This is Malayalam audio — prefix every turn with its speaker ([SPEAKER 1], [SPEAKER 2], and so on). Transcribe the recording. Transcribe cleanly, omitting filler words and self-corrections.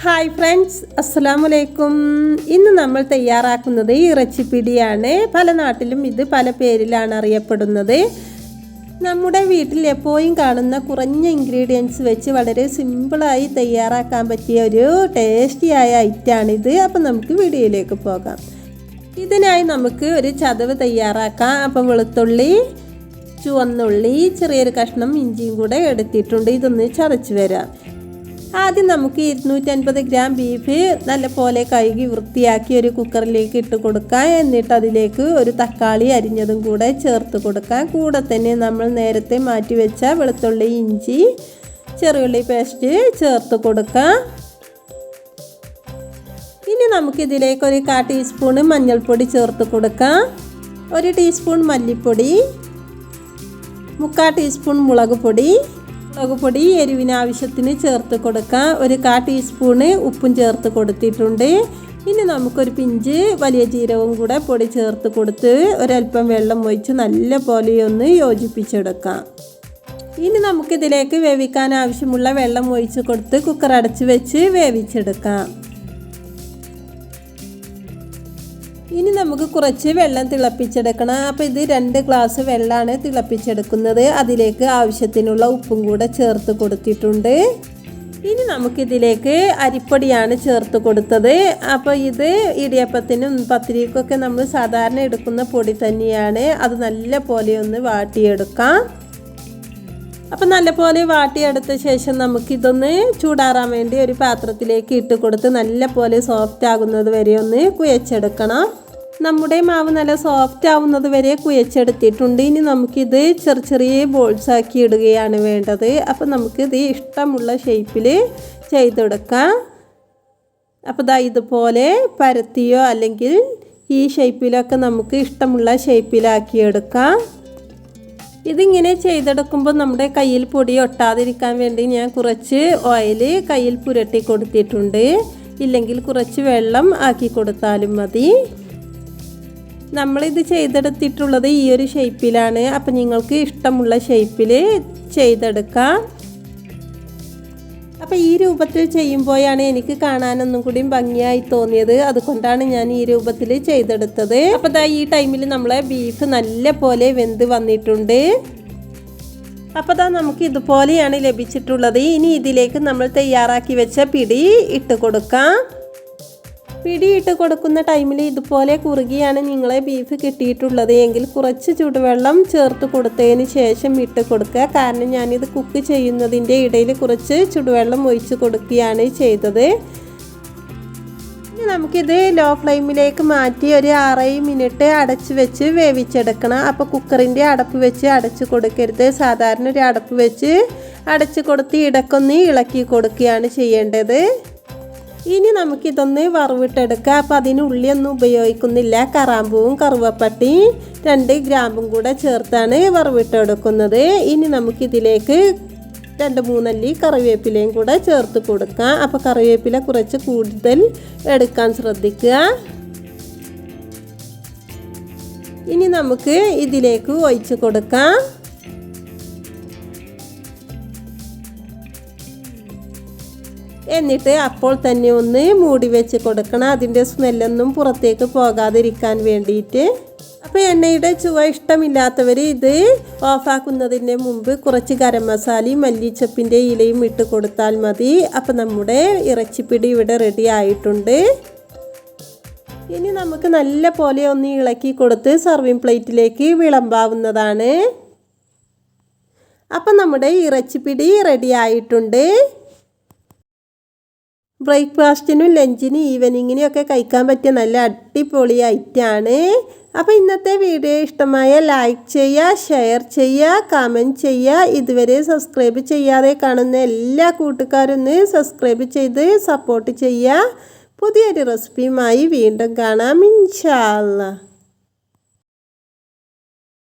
[SPEAKER 1] ഹായ് ഫ്രണ്ട്സ്, അസ്സലാമലൈക്കും. ഇന്ന് നമ്മൾ തയ്യാറാക്കുന്നത് ഇറച്ചിപ്പിടിയാണ്. പല നാട്ടിലും ഇത് പല പേരിലാണ് അറിയപ്പെടുന്നത്. നമ്മുടെ വീട്ടിൽ എപ്പോഴും കാണുന്ന കുറഞ്ഞ ഇൻഗ്രീഡിയൻസ് വെച്ച് വളരെ സിമ്പിളായി തയ്യാറാക്കാൻ പറ്റിയ ഒരു ടേസ്റ്റിയായ ഐറ്റമാണിത്. അപ്പം നമുക്ക് വീഡിയോയിലേക്ക് പോകാം. ഇതിനായി നമുക്ക് ഒരു ചതവ് തയ്യാറാക്കാം. അപ്പം വെളുത്തുള്ളി, ചുവന്നുള്ളി, ചെറിയൊരു കഷ്ണം ഇഞ്ചിയും കൂടെ എടുത്തിട്ടുണ്ട്. ഇതൊന്ന് ചതച്ച് വരാം. ആദ്യം നമുക്ക് 250 ഗ്രാം ബീഫ് നല്ലപോലെ കഴുകി വൃത്തിയാക്കി ഒരു കുക്കറിലേക്ക് ഇട്ട് കൊടുക്കാം. എന്നിട്ട് അതിലേക്ക് ഒരു തക്കാളി അരിഞ്ഞതും കൂടെ ചേർത്ത് കൊടുക്കാം. കൂടെ തന്നെ നമ്മൾ നേരത്തെ മാറ്റി വെച്ച വെളുത്തുള്ളി, ഇഞ്ചി, ചെറിയുള്ളി പേസ്റ്റ് ചേർത്ത് കൊടുക്കാം. ഇനി നമുക്കിതിലേക്ക് ഒരു 1/4 ടീസ്പൂൺ മഞ്ഞൾപ്പൊടി ചേർത്ത് കൊടുക്കാം, 1 ടീസ്പൂൺ മല്ലിപ്പൊടി, 3/4 ടീസ്പൂൺ മുളക് പൊടി എരിവിന് ആവശ്യത്തിന് ചേർത്ത് കൊടുക്കാം. ഒരു 1/4 ടീസ്പൂണ് ഉപ്പും ചേർത്ത് കൊടുത്തിട്ടുണ്ട്. ഇനി നമുക്കൊരു പിഞ്ച് വലിയ ജീരകവും കൂടെ പൊടി ചേർത്ത് കൊടുത്ത് ഒരല്പം വെള്ളം ഒഴിച്ച് നല്ല പോലെ ഒന്ന് യോജിപ്പിച്ചെടുക്കാം. ഇനി നമുക്കിതിലേക്ക് വേവിക്കാൻ ആവശ്യമുള്ള വെള്ളം ഒഴിച്ച് കൊടുത്ത് കുക്കർ അടച്ച് വെച്ച് വേവിച്ചെടുക്കാം. ഇനി നമുക്ക് കുറച്ച് വെള്ളം തിളപ്പിച്ചെടുക്കണം. അപ്പോൾ ഇത് 2 ഗ്ലാസ് വെള്ളമാണ് തിളപ്പിച്ചെടുക്കുന്നത്. അതിലേക്ക് ആവശ്യത്തിനുള്ള ഉപ്പും കൂടെ ചേർത്ത് കൊടുത്തിട്ടുണ്ട്. ഇനി നമുക്കിതിലേക്ക് അരിപ്പൊടിയാണ് ചേർത്ത് കൊടുത്തത്. അപ്പോൾ ഇത് ഇടിയപ്പത്തിനും പത്തിരിക്കൊക്കെ നമ്മൾ സാധാരണ എടുക്കുന്ന പൊടി തന്നെയാണ്. അത് നല്ല പോലെ ഒന്ന് വാട്ടിയെടുക്കാം. അപ്പം നല്ലപോലെ വാട്ടിയെടുത്ത ശേഷം നമുക്കിതൊന്ന് ചൂടാറാൻ വേണ്ടി ഒരു പാത്രത്തിലേക്ക് ഇട്ട് കൊടുത്ത് നല്ല പോലെ സോഫ്റ്റ് ആകുന്നത് വരെ ഒന്ന് കുഴച്ചെടുക്കണം. നമ്മുടെ മാവ് നല്ല സോഫ്റ്റ് ആവുന്നത് വരെ കുഴച്ചെടുത്തിട്ടുണ്ട്. ഇനി നമുക്കിത് ചെറിയ ബോൾസ് ആക്കി ഇടുകയാണ് വേണ്ടത്. അപ്പം നമുക്കിത് ഇഷ്ടമുള്ള ഷേപ്പിൽ ചെയ്തെടുക്കാം. അപ്പോൾ ദാ ഇതുപോലെ പരത്തിയോ അല്ലെങ്കിൽ ഈ ഷേപ്പിലൊക്കെ നമുക്ക് ഇഷ്ടമുള്ള ഷേപ്പിലാക്കിയെടുക്കാം. ഇതിങ്ങനെ ചെയ്തെടുക്കുമ്പോൾ നമ്മുടെ കയ്യിൽ പൊടി ഒട്ടാതിരിക്കാൻ വേണ്ടി ഞാൻ കുറച്ച് ഓയിൽ കയ്യിൽ പുരട്ടി കൊടുത്തിട്ടുണ്ട്. ഇല്ലെങ്കിൽ കുറച്ച് വെള്ളം ആക്കി കൊടുത്താലും മതി. നമ്മളിത് ചെയ്തെടുത്തിട്ടുള്ളത് ഈ ഒരു ഷേപ്പിലാണ്. അപ്പം നിങ്ങൾക്ക് ഇഷ്ടമുള്ള ഷേപ്പിൽ ചെയ്തെടുക്കാം. അപ്പോൾ ഈ രൂപത്തിൽ ചെയ്യുമ്പോഴാണ് എനിക്ക് കാണാനൊന്നും കൂടി ഭംഗിയായി തോന്നിയത്. അതുകൊണ്ടാണ് ഞാൻ ഈ രൂപത്തിൽ ചെയ്തെടുത്തത്. അപ്പോൾ ദാ ഈ ടൈമിൽ നമ്മളെ ബീഫ് നല്ല പോലെ വെന്ത് വന്നിട്ടുണ്ട്. അപ്പോൾ ദാ നമുക്ക് ഇതുപോലെയാണ് ലഭിച്ചിട്ടുള്ളത്. ഇനി ഇതിലേക്ക് നമ്മൾ തയ്യാറാക്കി വെച്ച പിടി ഇട്ട് കൊടുക്കാം. പിടി ഇട്ട് കൊടുക്കുന്ന ടൈമിൽ ഇതുപോലെ കുറുകിയാണ് നിങ്ങളെ ബീഫ് കിട്ടിയിട്ടുള്ളത് എങ്കിൽ കുറച്ച് ചൂടുവെള്ളം ചേർത്ത് കൊടുത്തതിന് ശേഷം ഇട്ട് കൊടുക്കുക. കാരണം ഞാനിത് കുക്ക് ചെയ്യുന്നതിൻ്റെ ഇടയിൽ കുറച്ച് ചൂടുവെള്ളം ഒഴിച്ച് കൊടുക്കുകയാണ് ചെയ്തത്. ഇനി നമുക്കിത് ലോ ഫ്ലെയിമിലേക്ക് മാറ്റി ഒരു 6 മിനിറ്റ് അടച്ച് വെച്ച് വേവിച്ചെടുക്കണം. അപ്പോൾ കുക്കറിൻ്റെ അടപ്പ് വെച്ച് അടച്ച് കൊടുക്കരുത്. സാധാരണ ഒരു അടപ്പ് വെച്ച് അടച്ച് കൊടുത്ത് ഇടക്കൊന്ന് ഇളക്കി കൊടുക്കുകയാണ് ചെയ്യേണ്ടത്. ഇനി നമുക്കിതൊന്ന് വറവിട്ടെടുക്കാം. അപ്പോൾ അതിന് ഉള്ളിയൊന്നും ഉപയോഗിക്കുന്നില്ല. കറാമ്പൂവും കറുവപ്പട്ടിയും 2 ഗ്രാമ്പും കൂടെ ചേർത്താണ് വറവിട്ടെടുക്കുന്നത്. ഇനി നമുക്കിതിലേക്ക് 2-3 അല്ലി കറിവേപ്പിലയും കൂടെ ചേർത്ത് കൊടുക്കാം. അപ്പോൾ കറിവേപ്പില കുറച്ച് കൂടുതൽ എടുക്കാൻ ശ്രദ്ധിക്കുക. ഇനി നമുക്ക് ഇതിലേക്ക് ഒഴിച്ച് കൊടുക്കാം. എന്നിട്ട് അപ്പോൾ തന്നെ ഒന്ന് മൂടി വെച്ച് കൊടുക്കണം. അതിൻ്റെ സ്മെല്ലൊന്നും പുറത്തേക്ക് പോകാതിരിക്കാൻ വേണ്ടിയിട്ട്. അപ്പോൾ എണ്ണയുടെ ചുവ ഇഷ്ടമില്ലാത്തവർ ഇത് ഓഫാക്കുന്നതിന് മുമ്പ് കുറച്ച് ഗരം മസാലയും മല്ലിച്ചപ്പിൻ്റെ ഇലയും ഇട്ട് കൊടുത്താൽ മതി. അപ്പോൾ നമ്മുടെ ഇറച്ചിപ്പിടി ഇവിടെ റെഡി ആയിട്ടുണ്ട്. ഇനി നമുക്ക് നല്ല പോലെ ഒന്ന് ഇളക്കി കൊടുത്ത് സർവിങ് പ്ലേറ്റിലേക്ക് വിളമ്പാവുന്നതാണ്. അപ്പം നമ്മുടെ ഇറച്ചിപ്പിടി റെഡി ആയിട്ടുണ്ട്. ബ്രേക്ക്ഫാസ്റ്റിനും ലഞ്ചിനും ഈവനിങ്ങിനും ഒക്കെ കഴിക്കാൻ പറ്റിയ നല്ല അടിപൊളി ഐറ്റമാണ്. അപ്പോൾ ഇന്നത്തെ വീഡിയോ ഇഷ്ടമായ ലൈക്ക് ചെയ്യുക, ഷെയർ ചെയ്യുക, കമൻറ്റ് ചെയ്യുക. ഇതുവരെ സബ്സ്ക്രൈബ് ചെയ്യാതെ കാണുന്ന എല്ലാ കൂട്ടുകാരും ഒന്ന് സബ്സ്ക്രൈബ് ചെയ്ത് സപ്പോർട്ട് ചെയ്യുക. പുതിയൊരു റെസിപ്പിയുമായി വീണ്ടും കാണാം ഇൻഷാ അല്ലാഹ്.